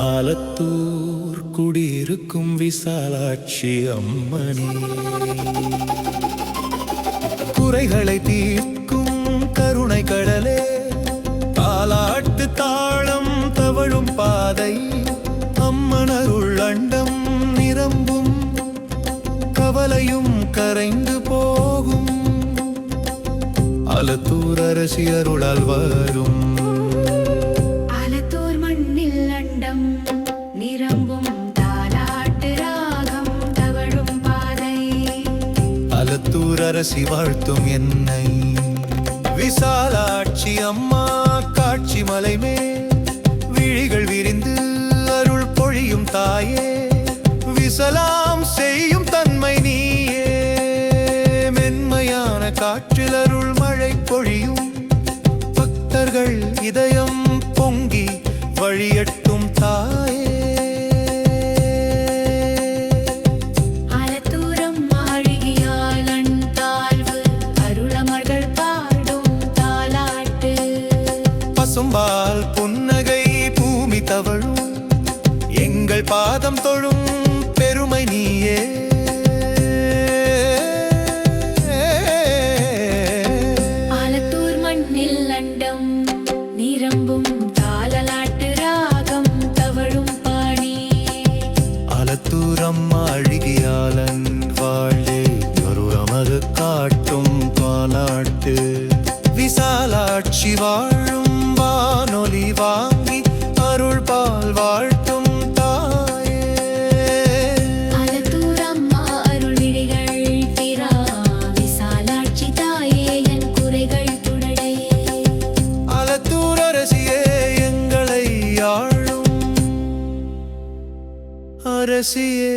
ஆலத்தூர் குடியிருக்கும் விசாலாட்சி அம்மனே, குறைகளை தீர்க்கும் கருணை கடலே, தாலாட்டு தாளம் தவழும் பாதை, அம்மனருள் அண்டம் நிரம்பும், கவலையும் கரைந்து போகும், ஆலத்தூர் அரசி அருளால் வரும். நிரம்பும் தாலாட்டு ராகம் தவழும் பாதை, ஆலத்தூர் அரசி வாழ்த்தும் என்னை. விசாலாட்சி அம்மா காட்சி மலை மேல் விழிகள் விரிந்து அருள் பொழியும் தாயே, விசலாம் செய்யும் தன்மை நீயே, மென்மையான காற்றில் அருள் மழை பொழியும், பக்தர்கள் இதயம் பொங்கி வழியட்டும் தாயே. பசும்பால் புன்னகை பூமி தவழும், எங்கள் பாதம் தொழும் பெருமை நீயே. ஆலத்தூர் மண்ணில் அண்டம் நிரம்பும் தாலாட்டு ராகம் தவழும் பாணி, ஆலத்தூர் அம்மா அழகியாளன் வாழே கருரமது காட்டும் பாலாட்டு, விசாலாட்சி வாழும் வானொலி வாங்கி அருள் பால் வாழ்த்தும் தாயே. ஆலத்தூர் அம்மா அருள் விழிகள் திரா, விசாலாட்சி தாயே என் குறைகள் துடடே. ஆலத்தூர் அரசியே எங்களை ஆளும் அரசியே.